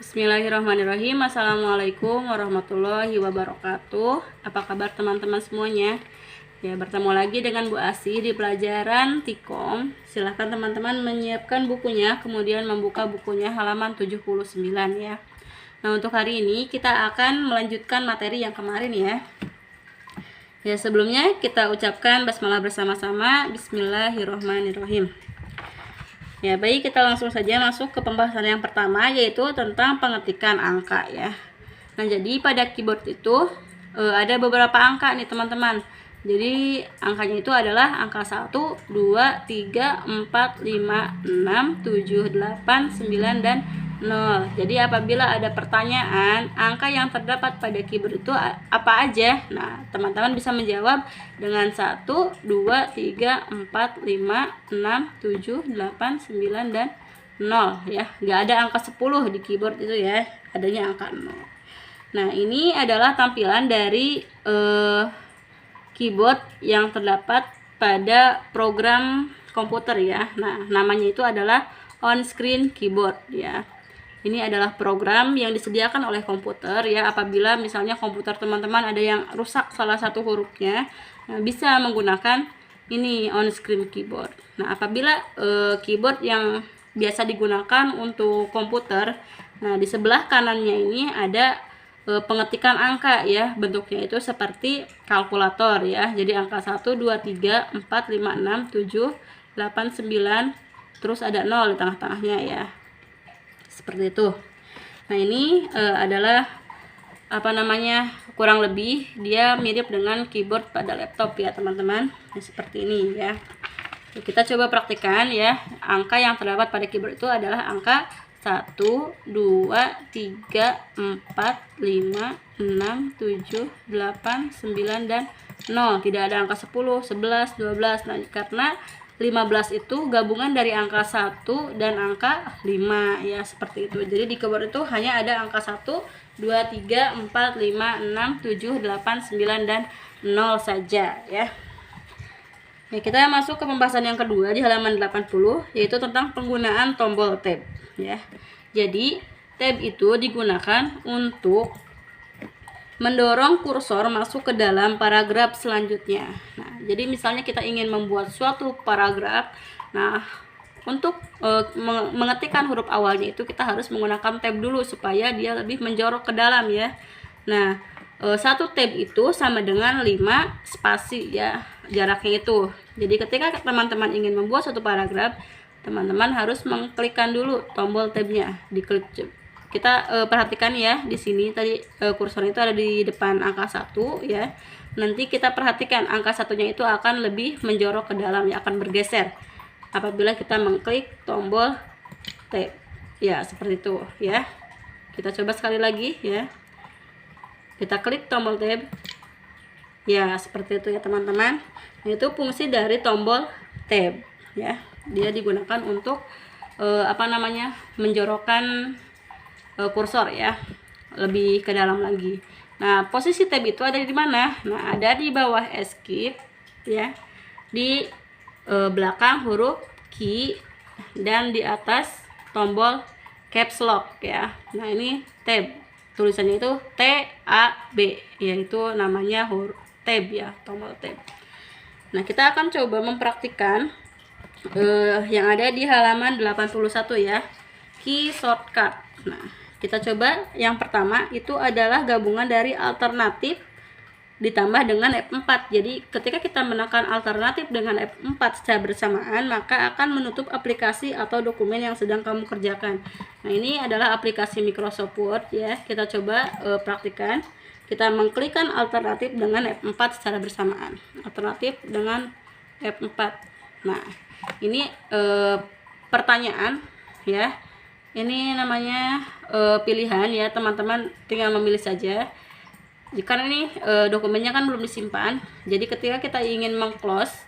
Bismillahirrahmanirrahim. Assalamualaikum warahmatullahi wabarakatuh. Apa kabar teman-teman semuanya? Ya, bertemu lagi dengan Bu Asih di pelajaran Tikom. Silahkan teman-teman menyiapkan bukunya, kemudian membuka bukunya halaman 79 ya. Nah, untuk hari ini kita akan melanjutkan materi yang kemarin ya. Ya, sebelumnya kita ucapkan basmalah bersama-sama. Bismillahirrahmanirrahim. Ya, baik, kita langsung saja masuk ke pembahasan yang pertama, yaitu tentang pengetikan angka ya. Nah, jadi pada keyboard itu ada beberapa angka nih teman-teman. Jadi angkanya itu adalah angka 1, 2, 3, 4, 5, 6, 7, 8, 9, dan 0. Jadi apabila ada pertanyaan angka yang terdapat pada keyboard itu apa aja, nah teman-teman bisa menjawab dengan 1, 2, 3, 4, 5, 6, 7, 8, 9, dan 0 ya. Nggak ada angka 10 di keyboard itu ya, adanya angka 0. Nah, ini adalah tampilan dari keyboard yang terdapat pada program komputer ya. Nah, namanya itu adalah on-screen keyboard ya. Ini adalah program yang disediakan oleh komputer ya. Apabila misalnya komputer teman-teman ada yang rusak salah satu hurufnya, nah, bisa menggunakan ini on-screen keyboard. Nah, apabila keyboard yang biasa digunakan untuk komputer, nah di sebelah kanannya ini ada pengetikan angka ya. Bentuknya itu seperti kalkulator ya. Jadi angka 1, 2, 3, 4, 5, 6, 7, 8, 9, terus ada 0 di tengah-tengahnya ya. Seperti itu. Nah, ini adalah kurang lebih dia mirip dengan keyboard pada laptop ya teman-teman. Nah, seperti ini ya. Kita coba praktikkan ya. Angka yang terdapat pada keyboard itu adalah angka 1, 2, 3, 4, 5, 6, 7, 8, 9, dan 0. Tidak ada angka 10, 11, 12. Nah, karena 15 itu gabungan dari angka 1 dan angka 5 ya, seperti itu. Jadi di keyboard itu hanya ada angka 1, 2, 3, 4, 5, 6, 7, 8, 9, dan 0 saja ya. Ya, kita masuk ke pembahasan yang kedua di halaman 80, yaitu tentang penggunaan tombol tab ya. Jadi tab itu digunakan untuk mendorong kursor masuk ke dalam paragraf selanjutnya. Nah, jadi misalnya kita ingin membuat suatu paragraf, nah untuk mengetikkan huruf awalnya itu kita harus menggunakan tab dulu supaya dia lebih menjorok ke dalam ya. Nah, satu tab itu sama dengan 5 spasi ya, jaraknya itu. Jadi ketika teman-teman ingin membuat suatu paragraf, teman-teman harus mengklikkan dulu tombol tabnya, diklik. Kita perhatikan ya, di sini tadi kursor itu ada di depan angka 1 ya. Nanti kita perhatikan angka satunya itu akan lebih menjorok ke dalam ya, akan bergeser apabila kita mengklik tombol tab ya, seperti itu ya. Kita coba sekali lagi ya. Kita klik tombol tab ya, seperti itu ya teman-teman. Nah, itu fungsi dari tombol tab ya. Dia digunakan untuk menjorokkan kursor ya, lebih ke dalam lagi. Nah, posisi tab itu ada di mana? Nah, ada di bawah escape ya, di belakang huruf key, dan di atas tombol caps lock ya. Nah, ini tab, tulisannya itu TAB, yaitu namanya huruf tab ya, tombol tab. Nah, kita akan coba mempraktikkan yang ada di halaman 81 ya, key shortcut. Nah, kita coba yang pertama itu adalah gabungan dari alternatif ditambah dengan F4. Jadi ketika kita menekan alternatif dengan F4 secara bersamaan, maka akan menutup aplikasi atau dokumen yang sedang kamu kerjakan. Nah, ini adalah aplikasi Microsoft Word ya. Kita coba praktikan. Kita mengklikkan alternatif dengan F4 secara bersamaan. Alternatif dengan F4. Nah, ini pertanyaan ya. Ini namanya pilihan ya, teman-teman tinggal memilih saja. Jika ini dokumennya kan belum disimpan, jadi ketika kita ingin meng-close,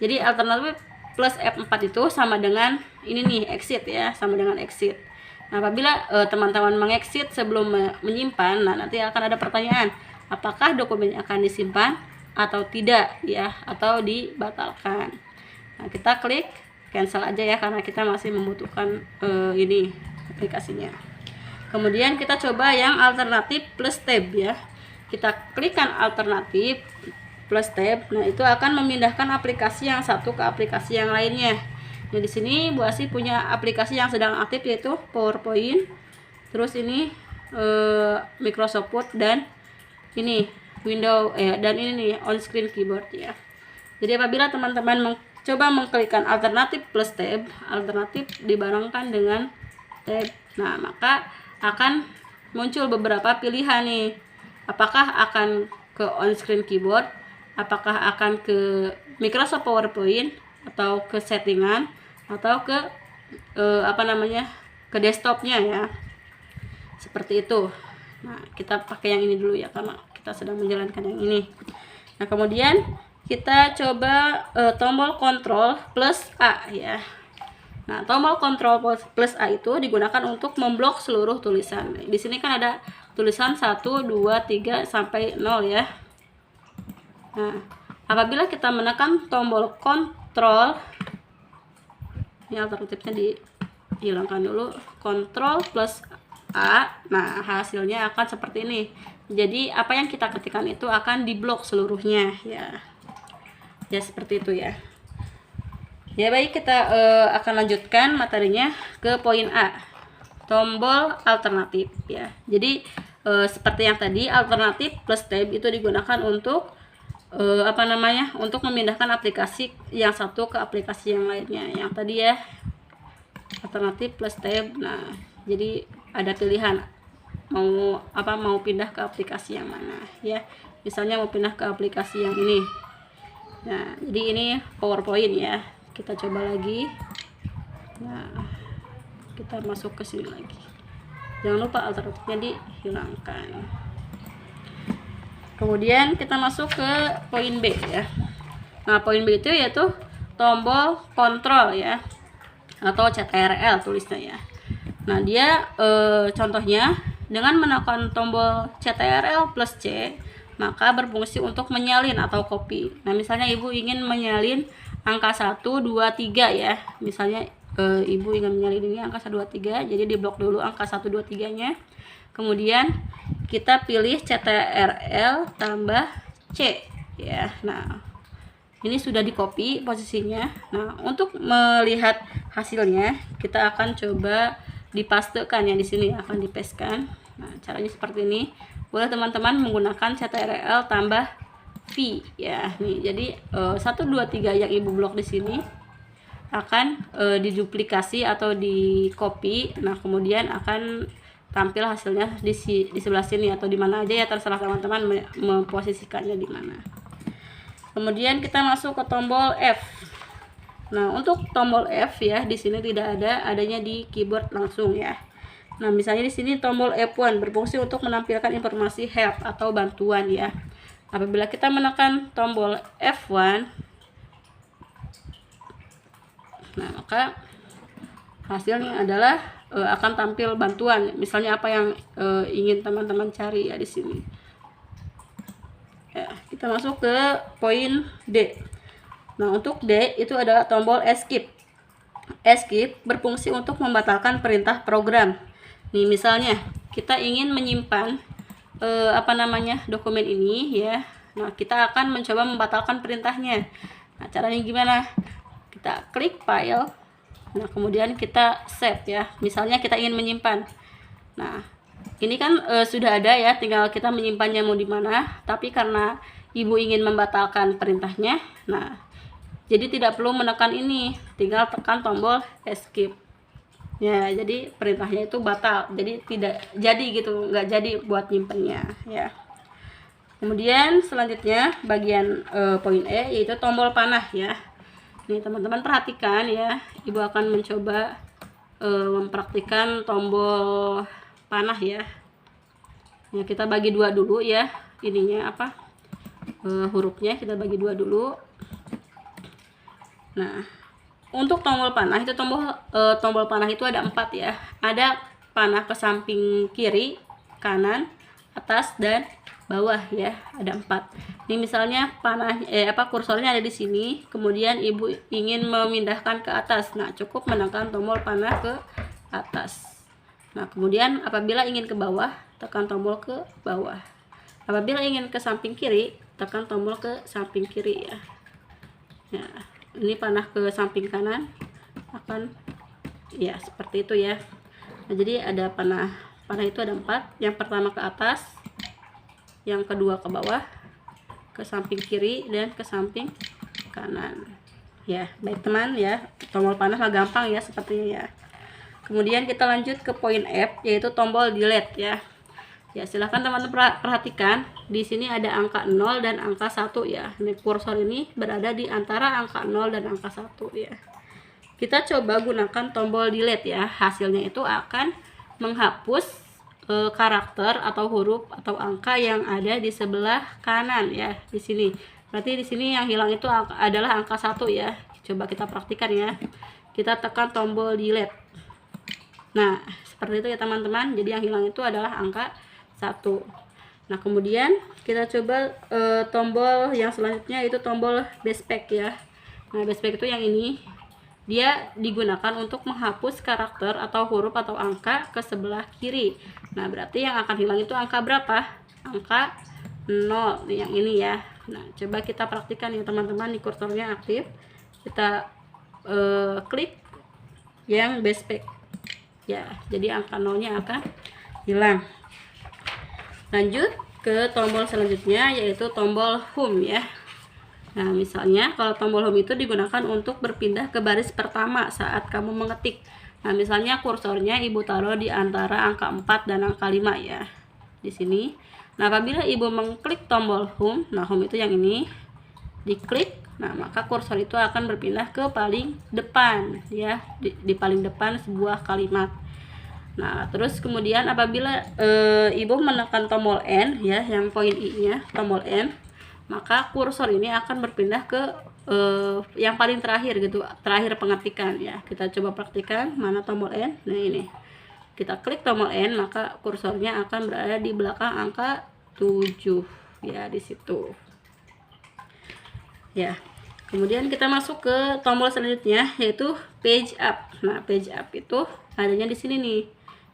jadi alternatif plus F4 itu sama dengan ini nih, exit ya, sama dengan exit. Nah, apabila teman-teman mengexit sebelum menyimpan, nah nanti akan ada pertanyaan, apakah dokumennya akan disimpan atau tidak ya, atau dibatalkan. Nah, kita klik cancel aja ya, karena kita masih membutuhkan ini aplikasinya. Kemudian kita coba yang alternatif plus tab ya. Kita klikkan alternatif plus tab. Nah, itu akan memindahkan aplikasi yang satu ke aplikasi yang lainnya. Nah, di sini Bu Asih punya aplikasi yang sedang aktif yaitu PowerPoint. Terus ini Microsoft Word dan ini Windows dan ini nih on screen keyboard ya. Jadi apabila teman-teman coba mengklikkan alternatif plus tab, alternatif dibarengkan dengan tab. Nah, maka akan muncul beberapa pilihan nih. Apakah akan ke on screen keyboard, apakah akan ke Microsoft PowerPoint, atau ke settingan, atau ke ke desktopnya ya. Seperti itu. Nah, kita pakai yang ini dulu ya, karena kita sedang menjalankan yang ini. Nah, kemudian kita coba tombol kontrol plus A ya. Nah, tombol kontrol plus A itu digunakan untuk memblok seluruh tulisan. Di sini kan ada tulisan 1, 2, 3 sampai 0 ya. Nah, apabila kita menekan tombol kontrol, ini alternatifnya dihilangkan dulu, kontrol plus A, nah hasilnya akan seperti ini. Jadi apa yang kita ketikkan itu akan diblok seluruhnya ya. Ya seperti itu ya. Ya baik, kita akan lanjutkan materinya ke poin A, tombol alternatif ya. Jadi seperti yang tadi, alternatif plus tab itu digunakan untuk untuk memindahkan aplikasi yang satu ke aplikasi yang lainnya. Yang tadi ya, alternatif plus tab. Nah, jadi ada pilihan mau pindah ke aplikasi yang mana ya. Misalnya mau pindah ke aplikasi yang ini. Nah, jadi ini PowerPoint ya. Kita coba lagi. Nah, kita masuk ke sini lagi. Jangan lupa alternatifnya dihilangkan. Kemudian kita masuk ke poin B ya. Nah, poin B itu yaitu tombol kontrol ya, atau CTRL tulisnya ya. Nah, dia contohnya dengan menekan tombol CTRL plus C, maka berfungsi untuk menyalin atau copy. Nah, misalnya Ibu ingin menyalin angka 1, 2, 3 ya. Misalnya Ibu ingin menyalin ini angka 1, 2, 3, jadi diblok dulu angka 1, 2, 3-nya. Kemudian kita pilih CTRL tambah C ya. Nah, ini sudah di copy posisinya. Nah, untuk melihat hasilnya kita akan coba dipastekan ya, di sini akan dipastekan. Nah, caranya seperti ini. Boleh teman-teman menggunakan CTRL tambah V ya. Nih, jadi 1, 2, 3 yang Ibu blok di sini akan diduplikasi atau di copy. Nah, kemudian akan tampil hasilnya di sebelah sini atau di mana aja ya, terserah teman-teman memposisikannya di mana. Kemudian kita masuk ke tombol F. Nah, untuk tombol F ya, di sini tidak adanya di keyboard langsung ya. Nah, misalnya di sini tombol F1 berfungsi untuk menampilkan informasi help atau bantuan ya. Apabila kita menekan tombol F1, nah maka hasilnya adalah akan tampil bantuan. Misalnya apa yang ingin teman-teman cari ya di sini. Ya, kita masuk ke poin D. Nah, untuk D itu adalah tombol escape. Escape berfungsi untuk membatalkan perintah program. Nih, misalnya kita ingin menyimpan dokumen ini ya. Nah, kita akan mencoba membatalkan perintahnya. Nah, caranya gimana? Kita klik file. Nah, kemudian kita save ya. Misalnya kita ingin menyimpan. Nah, ini kan sudah ada ya, tinggal kita menyimpannya mau di mana. Tapi karena Ibu ingin membatalkan perintahnya, nah jadi tidak perlu menekan ini, tinggal tekan tombol escape. Ya, jadi perintahnya itu batal, jadi tidak jadi gitu, nggak jadi buat nyimpennya ya. Kemudian selanjutnya bagian poin E yaitu tombol panah ya. Nih teman-teman perhatikan ya, Ibu akan mencoba mempraktikkan tombol panah ya. Ya, kita bagi dua dulu ya, ininya hurufnya kita bagi dua dulu. Nah, untuk tombol panah itu tombol panah itu ada 4 ya. Ada panah ke samping kiri, kanan, atas dan bawah ya. Ada 4. Ini misalnya panah kursornya ada di sini, kemudian Ibu ingin memindahkan ke atas. Nah, cukup menekan tombol panah ke atas. Nah, kemudian apabila ingin ke bawah, tekan tombol ke bawah. Apabila ingin ke samping kiri, tekan tombol ke samping kiri ya. Ya, ini panah ke samping kanan akan ya seperti itu ya. Nah, jadi ada panah itu ada 4. Yang pertama ke atas, yang kedua ke bawah, ke samping kiri, dan ke samping kanan. Ya, baik teman ya. Tombol panah mah gampang ya sepertinya ya. Kemudian kita lanjut ke poin F, yaitu tombol delete ya. Ya, silahkan teman-teman perhatikan di sini ada angka 0 dan angka 1 ya. Ini kursor ini berada di antara angka 0 dan angka 1 ya. Kita coba gunakan tombol delete ya. Hasilnya itu akan menghapus karakter atau huruf atau angka yang ada di sebelah kanan ya, di sini. Berarti di sini yang hilang itu adalah angka 1 ya. Coba kita praktikkan ya. Kita tekan tombol delete. Nah, seperti itu ya teman-teman. Jadi yang hilang itu adalah angka 1. Nah, kemudian kita coba tombol yang selanjutnya, itu tombol backspace ya. Nah, backspace itu yang ini. Dia digunakan untuk menghapus karakter atau huruf atau angka ke sebelah kiri. Nah, berarti yang akan hilang itu angka berapa? Angka 0 yang ini ya. Nah, coba kita praktikkan ya teman-teman. Di kursornya aktif. Kita klik yang backspace. Ya, jadi angka 0-nya akan hilang. Lanjut ke tombol selanjutnya, yaitu tombol home ya. Nah, misalnya kalau tombol home itu digunakan untuk berpindah ke baris pertama saat kamu mengetik. Nah, misalnya kursornya ibu taruh di antara angka 4 dan angka 5 ya. Di sini. Nah, apabila ibu mengklik tombol home, nah home itu yang ini, diklik, nah maka kursor itu akan berpindah ke paling depan ya, di paling depan sebuah kalimat. Nah, terus kemudian apabila ibu menekan tombol N ya, yang poin I-nya, tombol N, maka kursor ini akan berpindah ke yang paling terakhir gitu, terakhir pengetikan ya. Kita coba praktikan, mana tombol N. Nah, ini. Kita klik tombol N, maka kursornya akan berada di belakang angka 7 ya, di situ. Ya. Kemudian kita masuk ke tombol selanjutnya, yaitu page up. Nah, page up itu adanya di sini nih.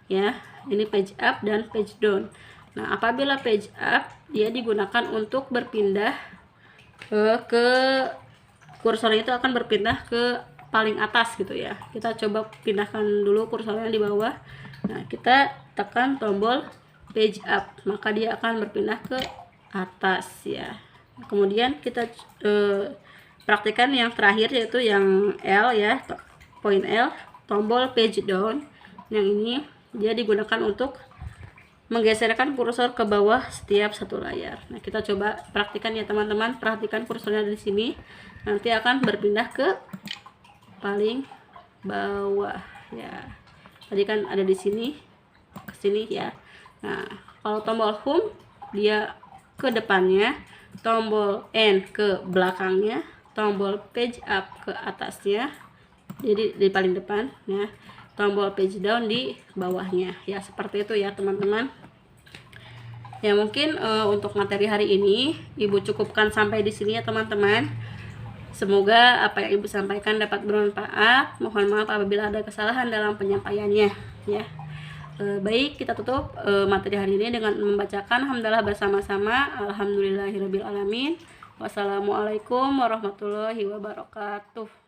Ya, ini page up dan page down. Nah, apabila page up, dia digunakan untuk berpindah ke kursornya itu akan berpindah ke paling atas gitu ya. Kita coba pindahkan dulu kursornya di bawah. Nah, kita tekan tombol page up, maka dia akan berpindah ke atas ya. Kemudian kita praktikan yang terakhir, yaitu yang L ya, poin L, tombol page down. Yang ini dia digunakan untuk menggeserkan kursor ke bawah setiap satu layar. Nah, kita coba praktikan ya teman-teman. Perhatikan kursornya di sini, nanti akan berpindah ke paling bawah ya. Tadi kan ada di sini, ke sini ya. Nah, kalau tombol home dia ke depannya, tombol N ke belakangnya, tombol page up ke atasnya, jadi di paling depan ya. Tombol page down di bawahnya ya, seperti itu ya teman-teman. Ya, mungkin untuk materi hari ini ibu cukupkan sampai di sini ya teman-teman. Semoga apa yang ibu sampaikan dapat bermanfaat. Mohon maaf apabila ada kesalahan dalam penyampaiannya ya. Baik, kita tutup materi hari ini dengan membacakan hamdalah bersama-sama. Alhamdulillahirabbil alamin. Wassalamualaikum warahmatullahi wabarakatuh.